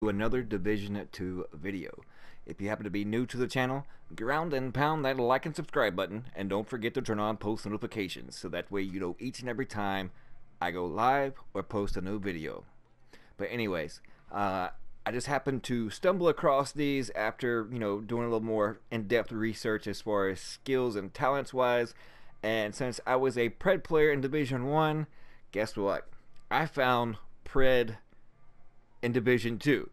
Another Division 2 video. If you happen to be new to the channel, ground and pound that like and subscribe button, and don't forget to turn on post notifications so that way you know each and every time I go live or post a new video. But anyways, I just happened to stumble across these after, doing a little more in-depth research as far as skills and talents wise. And since I was a Pred player in Division 1, guess what? I found Pred in Division 2.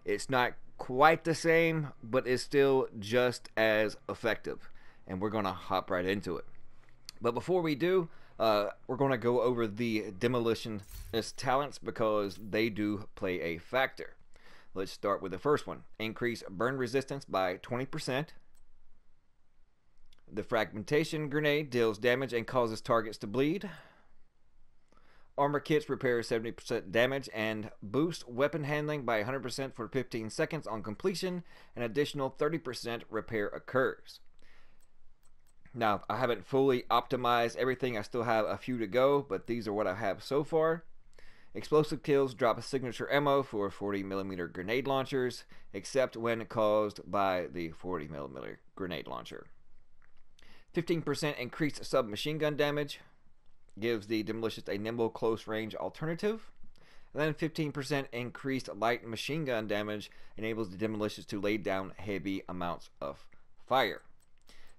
It's not quite the same, but it's still just as effective. And we're going to hop right into it. But before we do, we're going to go over the Demolitionist talents because they do play a factor. Let's start with the first one. Increase burn resistance by 20%. The fragmentation grenade deals damage and causes targets to bleed. Armor kits repair 70% damage and boost weapon handling by 100% for 15 seconds on completion. An additional 30% repair occurs. Now, I haven't fully optimized everything. I still have a few to go, but these are what I have so far. Explosive kills drop a signature ammo for 40mm grenade launchers, except when caused by the 40mm grenade launcher. 15% increased submachine gun damage gives the Demolitionist a nimble close range alternative. And then 15% increased light machine gun damage enables the Demolitionist to lay down heavy amounts of fire.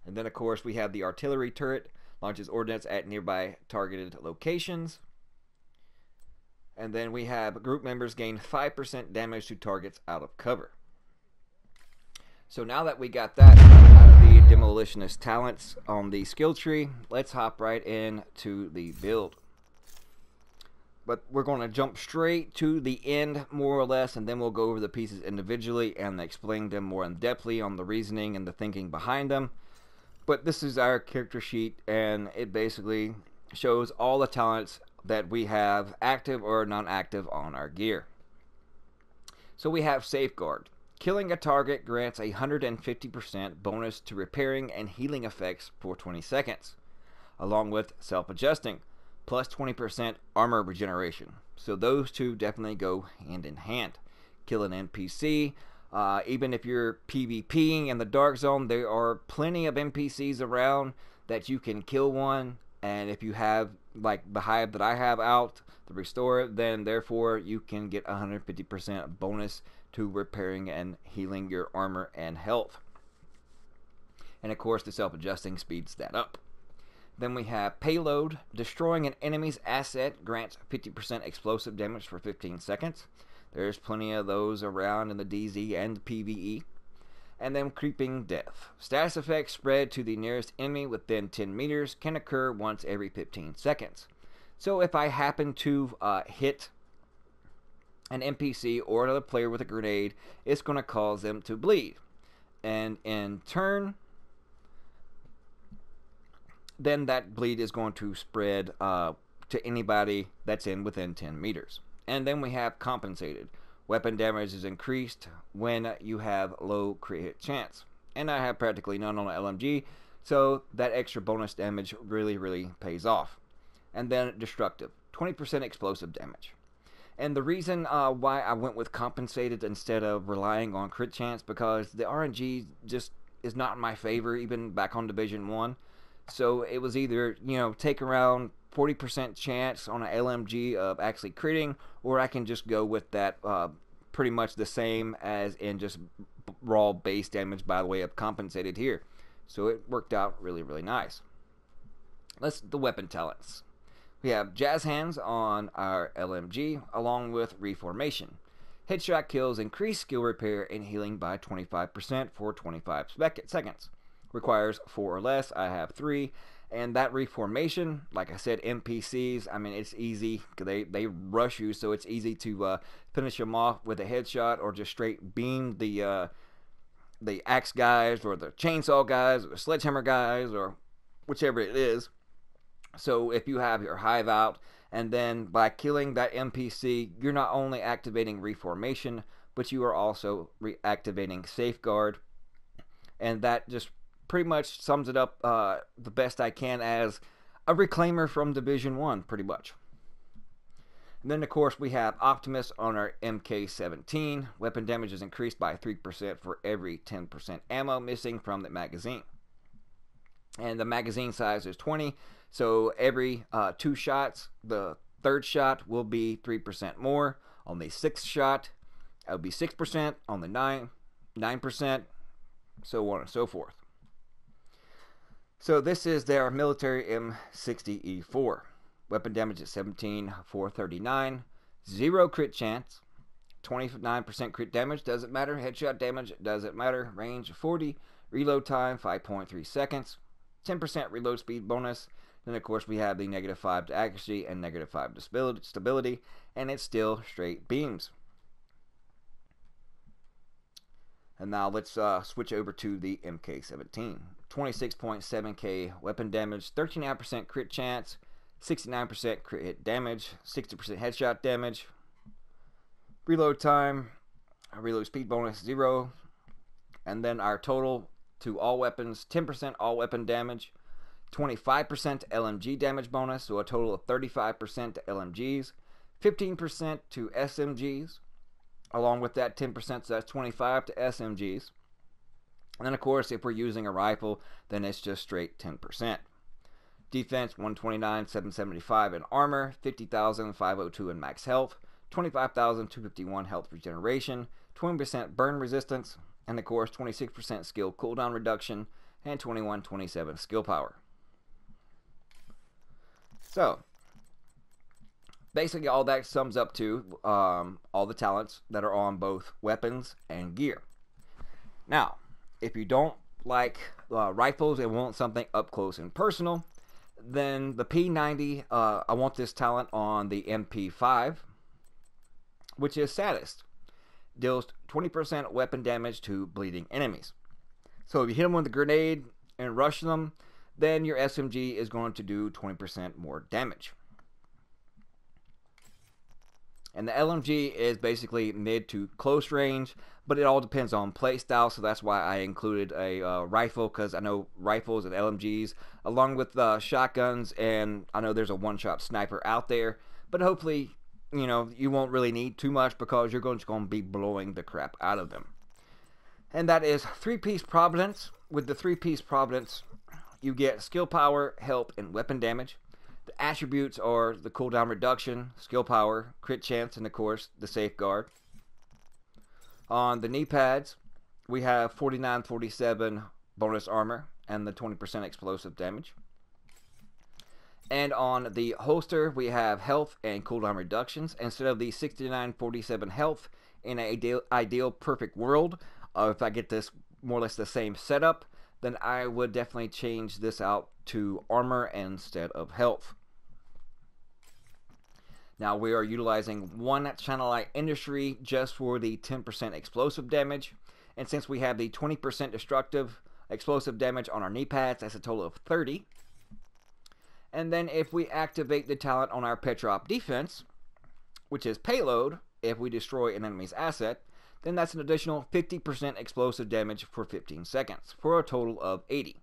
And then of course we have the artillery turret, launches ordnance at nearby targeted locations. And then we have group members gain 5% damage to targets out of cover. So now that we got that out of the Demolitionist talents on the skill tree, let's hop right into the build. But we're going to jump straight to the end, more or less, and then we'll go over the pieces individually and explain them more in depthly on the reasoning and the thinking behind them. But this is our character sheet, and it basically shows all the talents that we have active or non-active on our gear. So we have Safeguard. Killing a target grants a 150% bonus to repairing and healing effects for 20 seconds, along with Self-Adjusting, plus 20% armor regeneration. So those two definitely go hand in hand. Kill an NPC, even if you're PvPing in the Dark Zone, there are plenty of NPCs around that you can kill one, and if you have like the hive that I have out, the Restore, then therefore you can get 150% bonus to repairing and healing your armor and health. And of course the Self-Adjusting speeds that up. Then we have Payload. Destroying an enemy's asset grants 50% explosive damage for 15 seconds. There's plenty of those around in the DZ and PvE. And then Creeping Death. Status effects spread to the nearest enemy within 10 meters can occur once every 15 seconds. So if I happen to hit an NPC or another player with a grenade, it's going to cause them to bleed. And in turn, then that bleed is going to spread to anybody that's within 10 meters. And then we have Compensated. Weapon damage is increased when you have low crit hit chance. And I have practically none on the LMG, so that extra bonus damage really pays off. And then Destructive. 20% explosive damage. And the reason why I went with Compensated instead of relying on crit chance, because the RNG just is not in my favor, even back on Division 1. So it was either, take around 40% chance on an LMG of actually critting, or I can just go with that pretty much the same as in just raw base damage by the way of Compensated here. So it worked out really nice. The weapon talents. We have Jazz Hands on our LMG along with Reformation. Headshot kills increase skill repair and healing by 25% for 25 seconds. Requires 4 or less. I have 3. And that Reformation, like I said, NPCs, I mean, it's easy. They rush you, so it's easy to finish them off with a headshot or just straight beam the axe guys or the chainsaw guys or the sledgehammer guys or whichever it is. So if you have your hive out, and then by killing that NPC, you're not only activating Reformation, but you are also reactivating Safeguard. And that just pretty much sums it up the best I can as a reclaimer from Division 1, pretty much. And then, of course, we have Optimus on our MK17. Weapon damage is increased by 3% for every 10% ammo missing from the magazine. And the magazine size is 20, so every 2 shots, the third shot will be 3% more. On the 6th shot, it will be 6%. On the 9%, so on and so forth. So this is their military M60E4. Weapon damage is 17,439. 0 crit chance. 29% crit damage, doesn't matter. Headshot damage, doesn't matter. Range 40. Reload time 5.3 seconds. 10% reload speed bonus. Then, of course, we have the -5 to accuracy and -5 to stability. And it's still straight beams. And now let's switch over to the MK17. 26.7k weapon damage, 39% crit chance, 69% crit hit damage, 60% headshot damage. Reload time, reload speed bonus 0. And then our total to all weapons, 10% all weapon damage, 25% LMG damage bonus, so a total of 35% to LMGs, 15% to SMGs, along with that 10%, so that's 25 to SMGs. And then, of course, if we're using a rifle, then it's just straight 10%. Defense, 129,775 in armor, 50,502 in max health, 25,251 health regeneration, 20% burn resistance, and, of course, 26% skill cooldown reduction, and 2127 skill power. So, basically, all that sums up to all the talents that are on both weapons and gear. Now, if you don't like rifles and want something up close and personal, then the P90, I want this talent on the MP5, which is Saddest. Deals 20% weapon damage to bleeding enemies. So if you hit them with a grenade and rush them, then your SMG is going to do 20% more damage. And the LMG is basically mid to close range, but it all depends on playstyle, so that's why I included a rifle, because I know rifles and LMGs, along with shotguns, and I know there's a one-shot sniper out there, but hopefully, you know, you won't really need too much because you're just going to be blowing the crap out of them. And that is 3-piece Providence. With the 3-piece Providence, you get skill power, health, and weapon damage. The attributes are the cooldown reduction, skill power, crit chance, and of course the safeguard. On the knee pads, we have 4947 bonus armor and the 20% explosive damage. And on the holster, we have health and cooldown reductions. Instead of the 6947 health in an ideal perfect world, if I get this more or less the same setup, then I would definitely change this out to armor instead of health. Now we are utilizing one channel light industry just for the 10% explosive damage, and since we have the 20% destructive explosive damage on our knee pads, that's a total of 30. And then if we activate the talent on our Petrop defense, which is payload, if we destroy an enemy's asset, then that's an additional 50% explosive damage for 15 seconds, for a total of 80.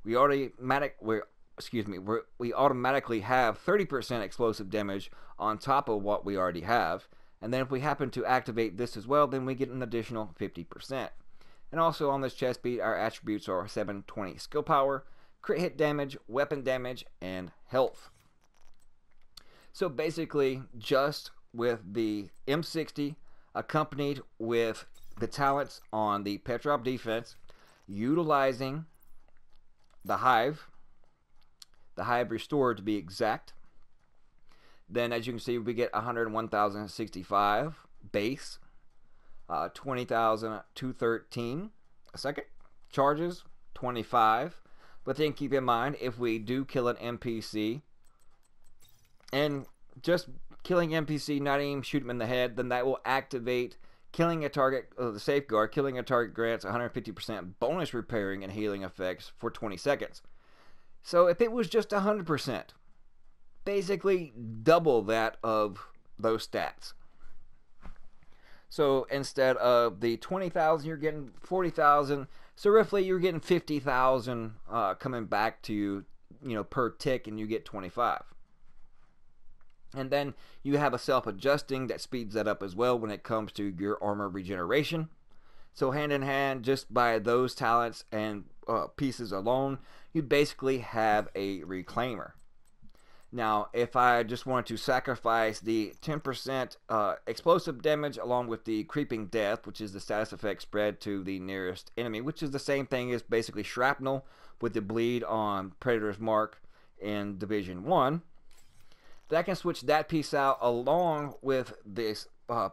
We automatically have 30% explosive damage on top of what we already have, and then if we happen to activate this as well, then we get an additional 50%. And also on this chest beat, our attributes are 720 skill power, crit hit damage, weapon damage, and health. So basically, just with the M60 accompanied with the talents on the Petrop defense, utilizing the Hive restored to be exact, then as you can see, we get 101,065 base, 20,213 a second, charges 25. But then keep in mind, if we do kill an NPC, and just killing NPC, not even shoot him in the head, then that will activate killing a target, the safeguard. Killing a target grants 150% bonus repairing and healing effects for 20 seconds. So if it was just 100%, basically double that of those stats. So instead of the 20,000, you're getting 40,000. So roughly you're getting 50,000 coming back to you, per tick, and you get 25. And then you have a self-adjusting that speeds that up as well when it comes to your armor regeneration. So hand in hand, just by those talents and pieces alone, you basically have a reclaimer. Now, if I just wanted to sacrifice the 10% explosive damage along with the creeping death, which is the status effect spread to the nearest enemy, which is the same thing as basically shrapnel with the bleed on Predator's Mark in Division 1, then I can switch that piece out along with this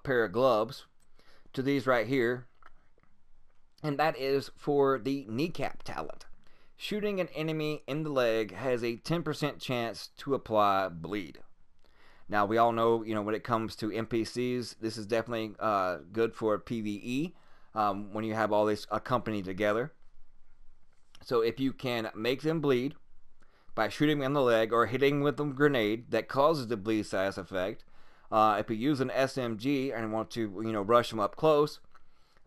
pair of gloves to these right here, and that is for the kneecap talent. Shooting an enemy in the leg has a 10% chance to apply bleed. Now, we all know, when it comes to NPCs, this is definitely good for PvE when you have all this accompanied together. So if you can make them bleed by shooting them in the leg or hitting with a grenade that causes the bleed status effect, if you use an SMG and want to, rush them up close,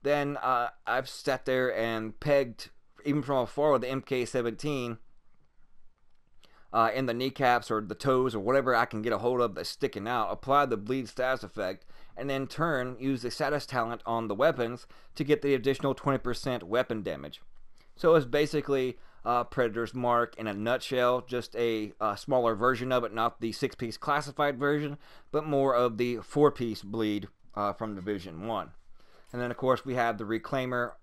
then I've sat there and pegged, even from afar with the MK17, in the kneecaps or the toes or whatever I can get a hold of that's sticking out, apply the bleed status effect, and then turn, use the status talent on the weapons to get the additional 20% weapon damage. So it's basically Predator's Mark in a nutshell, just a smaller version of it, not the 6-piece classified version, but more of the 4-piece bleed from Division 1. And then, of course, we have the Reclaimer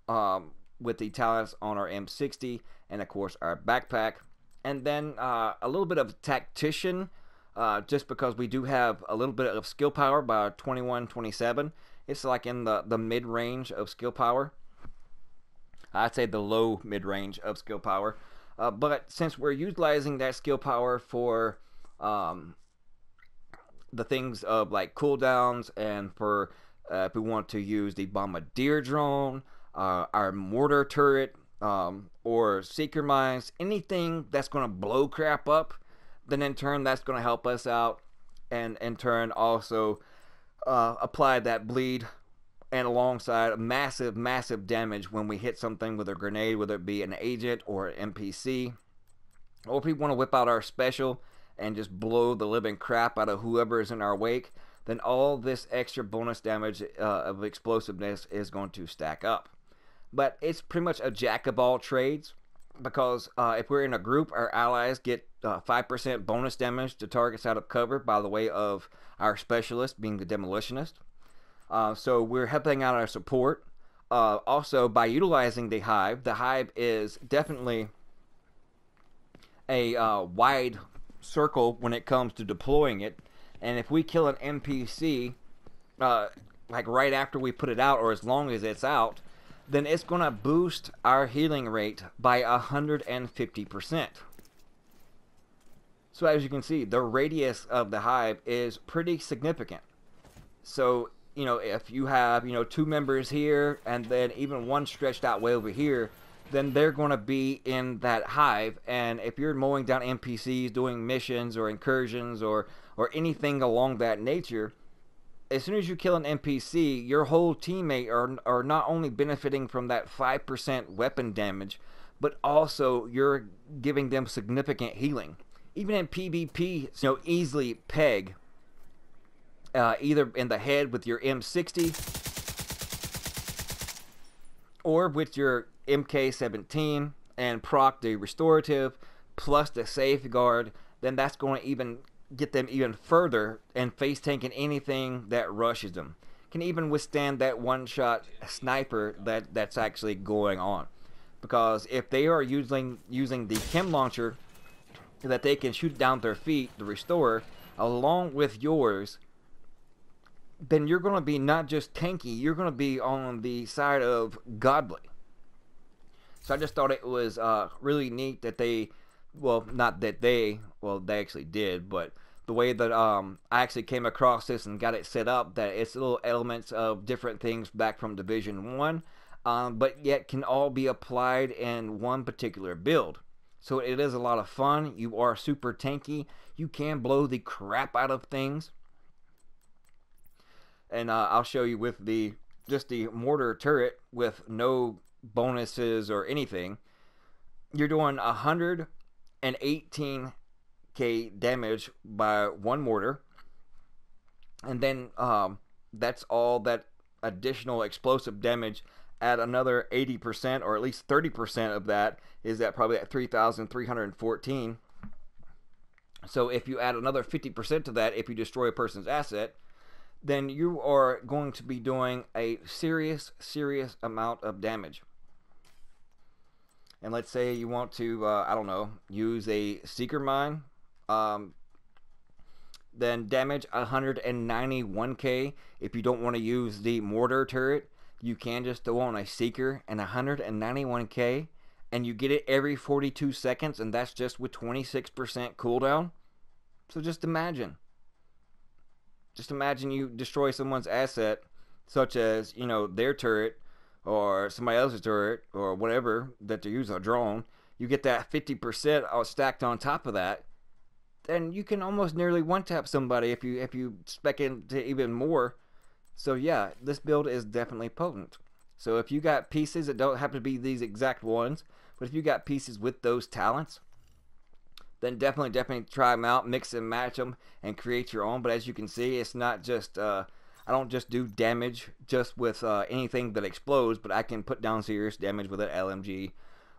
with the talents on our M60, and, of course, our backpack. And then a little bit of Tactician, just because we do have a little bit of skill power by 21-27. It's like in the mid-range of skill power. I'd say the low mid-range of skill power. But since we're utilizing that skill power for the things of like cooldowns and for if we want to use the bombardier drone, our mortar turret, or seeker mines, anything that's going to blow crap up, then in turn that's going to help us out, and in turn also apply that bleed, and alongside massive damage when we hit something with a grenade, whether it be an agent or an NPC, or if we want to whip out our special and just blow the living crap out of whoever is in our wake, then all this extra bonus damage of explosiveness is going to stack up. But it's pretty much a jack of all trades, because if we're in a group, our allies get 5% bonus damage to targets out of cover by the way of our specialist being the Demolitionist. So we're helping out our support. Also, by utilizing the hive is definitely a wide circle when it comes to deploying it. And if we kill an NPC, like right after we put it out, or as long as it's out, then it's going to boost our healing rate by 150%. So as you can see, the radius of the hive is pretty significant. So, if you have, 2 members here and then even one stretched out way over here, then they're going to be in that hive. And if you're mowing down NPCs, doing missions or incursions or anything along that nature, as soon as you kill an NPC, your whole teammate are not only benefiting from that 5% weapon damage, but also you're giving them significant healing. Even in PvP, easily peg either in the head with your M60 or with your MK17 and proc the restorative plus the safeguard, then that's going to even get them even further and face tanking anything that rushes them. Can even withstand that one-shot sniper that's actually going on. Because if they are using the chem launcher that they can shoot down their feet, the restorer, along with yours, then you're going to be not just tanky, you're going to be on the side of godly. So I just thought it was really neat that they, well, not that they, well, they actually did, but the way that I actually came across this and got it set up, that it's little elements of different things back from Division 1, but yet can all be applied in one particular build. So it is a lot of fun. You are super tanky. You can blow the crap out of things. And I'll show you with just the mortar turret with no bonuses or anything. You're doing 118k damage by one mortar, and then that's all that additional explosive damage. Add another 80%, or at least 30% of that is at probably at 3,314. So if you add another 50% to that, if you destroy a person's asset, then you are going to be doing a serious amount of damage. And let's say you want to, I don't know, use a seeker mine, then damage 191k. If you don't want to use the mortar turret, you can just throw on a seeker and 191k, and you get it every 42 seconds, and that's just with 26% cooldown. So just imagine you destroy someone's asset, such as, you know, their turret or somebody else's turret or whatever that they're using, a drone. You get that 50% stacked on top of that, then you can almost nearly one tap somebody if you spec into even more. So yeah, this build is definitely potent. So if you got pieces that don't have to be these exact ones, but if you got pieces with those talents, then definitely try them out, mix and match them, and create your own. But as you can see, it's not just I don't just do damage just with anything that explodes, but I can put down serious damage with an LMG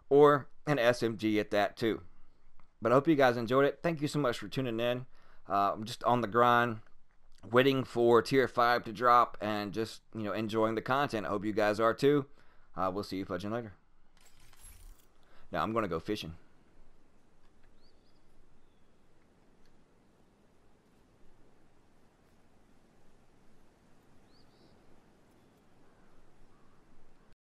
or an SMG at that too. But I hope you guys enjoyed it. Thank you so much for tuning in. I'm just on the grind, waiting for tier 5 to drop, and just, you know, enjoying the content. I hope you guys are too. We'll see you fudging later. Now I'm gonna go fishing.